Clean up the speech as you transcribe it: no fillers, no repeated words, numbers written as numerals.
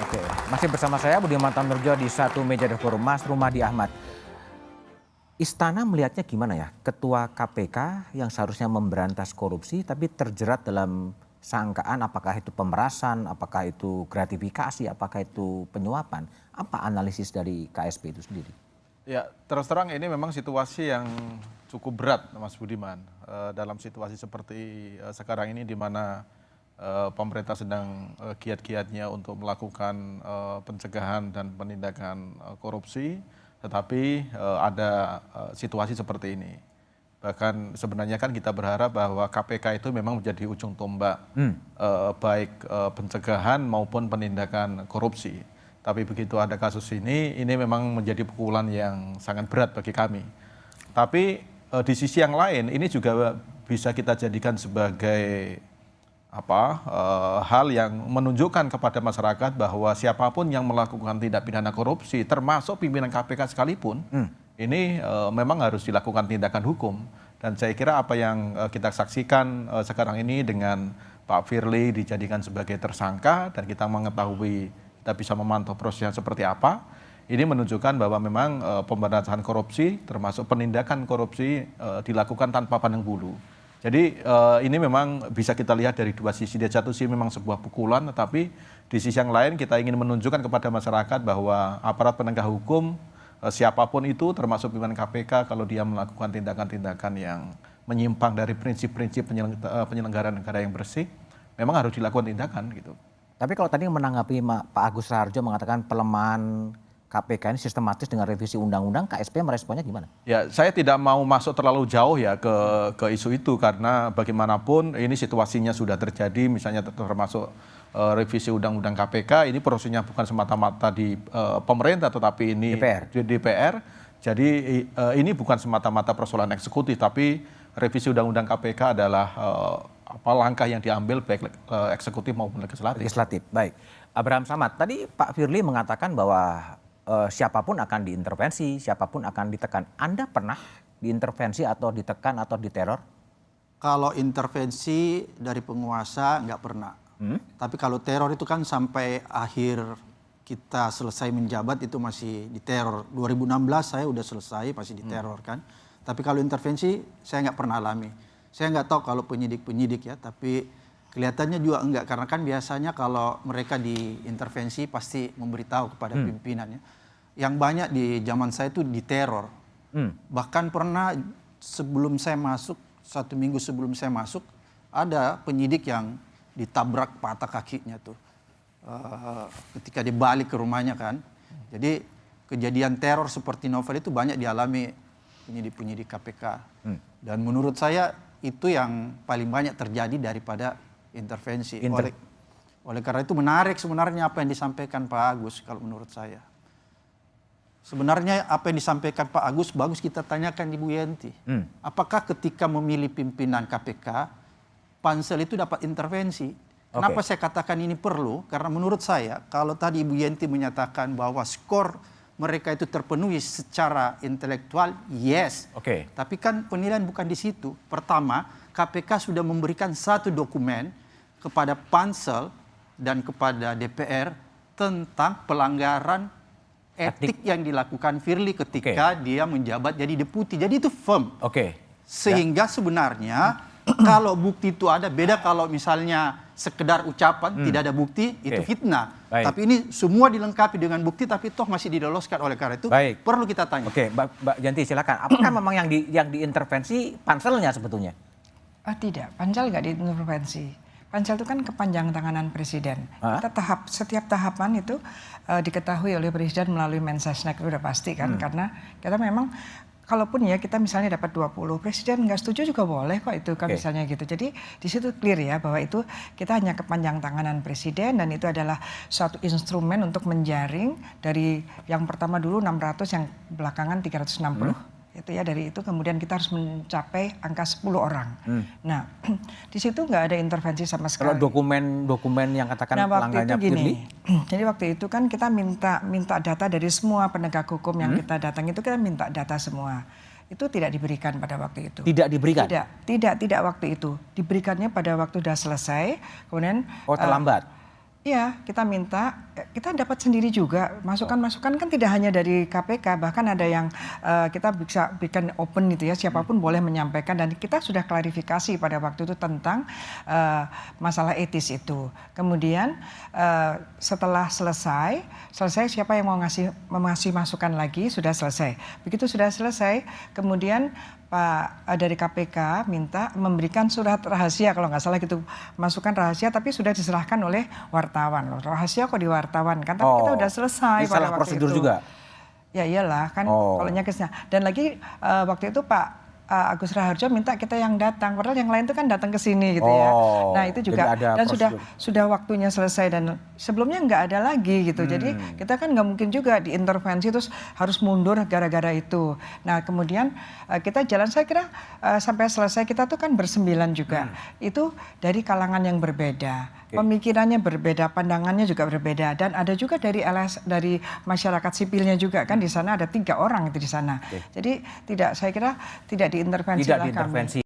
Oke, masih bersama saya Budiman Tamnurjo di satu meja The Forum. Mas Rumadi Ahmad, Istana melihatnya gimana ya? Ketua KPK yang seharusnya memberantas korupsi tapi terjerat dalam sangkaan apakah itu pemerasan, apakah itu gratifikasi, apakah itu penyuapan. Apa analisis dari KSP itu sendiri? Ya, terus terang ini memang situasi yang cukup berat, Mas Budiman. Dalam situasi seperti sekarang ini di mana pemerintah sedang giat-giatnya untuk melakukan pencegahan dan penindakan korupsi, tetapi ada situasi seperti ini. Bahkan sebenarnya kan kita berharap bahwa KPK itu memang menjadi ujung tombak baik pencegahan maupun penindakan korupsi. Tapi begitu ada kasus ini memang menjadi pukulan yang sangat berat bagi kami. Tapi di sisi yang lain ini juga bisa kita jadikan sebagai hal yang menunjukkan kepada masyarakat bahwa siapapun yang melakukan tindak pidana korupsi, termasuk pimpinan KPK sekalipun, ini memang harus dilakukan tindakan hukum. Dan saya kira apa yang kita saksikan sekarang ini dengan Pak Firly dijadikan sebagai tersangka dan kita mengetahui, kita bisa memantau prosesnya seperti apa, ini menunjukkan bahwa memang pemberantasan korupsi termasuk penindakan korupsi dilakukan tanpa pandang bulu. Jadi ini memang bisa kita lihat dari dua sisi. Di satu sisi memang sebuah pukulan, tetapi di sisi yang lain kita ingin menunjukkan kepada masyarakat bahwa aparat penegak hukum siapapun itu termasuk pimpinan KPK kalau dia melakukan tindakan-tindakan yang menyimpang dari prinsip-prinsip penyelenggaraan negara yang bersih, memang harus dilakukan tindakan gitu. Tapi kalau tadi menanggapi Pak Agus Raharjo mengatakan pelemahan KPK ini sistematis dengan revisi undang-undang, KSP meresponnya gimana? Ya, saya tidak mau masuk terlalu jauh ya ke isu itu karena bagaimanapun ini situasinya sudah terjadi, misalnya termasuk revisi undang-undang KPK, ini prosesnya bukan semata-mata di pemerintah tetapi ini di DPR. Jadi ini bukan semata-mata persoalan eksekutif, tapi revisi undang-undang KPK adalah langkah yang diambil baik eksekutif maupun legislatif. Baik. Abraham Samad, tadi Pak Firly mengatakan bahwa siapapun akan diintervensi, siapapun akan ditekan. Anda pernah diintervensi atau ditekan atau diteror? Kalau intervensi dari penguasa nggak pernah. Tapi kalau teror itu kan sampai akhir kita selesai menjabat itu masih diteror. 2016 saya udah selesai masih diteror kan. Tapi kalau intervensi saya nggak pernah alami. Saya nggak tahu kalau penyidik ya, tapi kelihatannya juga enggak. Karena kan biasanya kalau mereka diintervensi pasti memberitahu kepada pimpinannya. Yang banyak di zaman saya itu diteror. Bahkan pernah sebelum saya masuk, 1 minggu sebelum saya masuk, ada penyidik yang ditabrak patah kakinya tuh. Ketika dia balik ke rumahnya kan. Jadi kejadian teror seperti novel itu banyak dialami penyidik-penyidik KPK. Dan menurut saya itu yang paling banyak terjadi daripada intervensi. Oleh karena itu menarik sebenarnya apa yang disampaikan Pak Agus kalau menurut saya. Sebenarnya apa yang disampaikan Pak Agus bagus kita tanyakan Ibu Yenti. Apakah ketika memilih pimpinan KPK, pansel itu dapat intervensi? Kenapa saya katakan ini perlu? Karena menurut saya kalau tadi Ibu Yenti menyatakan bahwa skor mereka itu terpenuhi secara intelektual, yes. Tapi kan penilaian bukan di situ. Pertama, KPK sudah memberikan satu dokumen kepada pansel dan kepada DPR tentang pelanggaran etik yang dilakukan Firly ketika dia menjabat jadi deputi. Jadi itu firm. Sehingga sebenarnya kalau bukti itu ada, beda kalau misalnya sekedar ucapan tidak ada bukti, itu fitnah. Tapi ini semua dilengkapi dengan bukti tapi toh masih diloloskan. Oleh karena itu perlu kita tanya. Mbak Yanti silakan. Apakah memang yang diintervensi panselnya sebetulnya? Tidak, pansel nggak diintervensi. Pansel itu kan kepanjang tanganan presiden. Kita setiap tahapan itu diketahui oleh presiden melalui Mensesnek, itu udah pasti kan. Karena kita memang kalaupun ya kita misalnya dapat 20, presiden nggak setuju juga boleh kok itu kan misalnya gitu. Jadi di situ clear ya bahwa itu kita hanya kepanjang tanganan presiden dan itu adalah suatu instrumen untuk menjaring dari yang pertama dulu 600 yang belakangan 360. Itu ya dari itu kemudian kita harus mencapai angka 10 orang. Nah di situ nggak ada intervensi sama sekali. Kalau dokumen yang katakan pelanggarannya Firly? Jadi waktu itu kan kita minta data dari semua penegak hukum yang kita datang itu kita minta data semua. Itu tidak diberikan pada waktu itu. Tidak diberikan? Tidak waktu itu. Diberikannya pada waktu sudah selesai. Kemudian terlambat? Iya, kita minta, kita dapat sendiri juga. Masukan-masukan kan tidak hanya dari KPK, bahkan ada yang kita bisa bikin open gitu ya, siapapun boleh menyampaikan. Dan kita sudah klarifikasi pada waktu itu tentang masalah etis itu. Kemudian setelah selesai siapa yang mau ngasih masukan lagi, sudah selesai. Begitu sudah selesai, kemudian Pak dari KPK minta memberikan surat rahasia, kalau nggak salah gitu, masukan rahasia, tapi sudah diserahkan oleh wartawan loh. Rahasia kok di wartawan kan, tapi kita udah selesai pada waktu prosedur itu. juga? Ya iyalah kan, kalau nyakisnya. Dan lagi waktu itu Pak Agus Raharjo minta kita yang datang, padahal yang lain itu kan datang ke sini gitu ya. Nah itu juga, dan sudah waktunya selesai dan sebelumnya nggak ada lagi gitu. Jadi kita kan nggak mungkin juga diintervensi terus harus mundur gara-gara itu. Nah kemudian kita jalan, saya kira sampai selesai kita tuh kan bersembilan juga. Itu dari kalangan yang berbeda. Pemikirannya berbeda, pandangannya juga berbeda, dan ada juga dari dari masyarakat sipilnya juga kan, di sana ada 3 orang itu di sana. Jadi saya kira tidak diintervensi. Tidak diintervensi.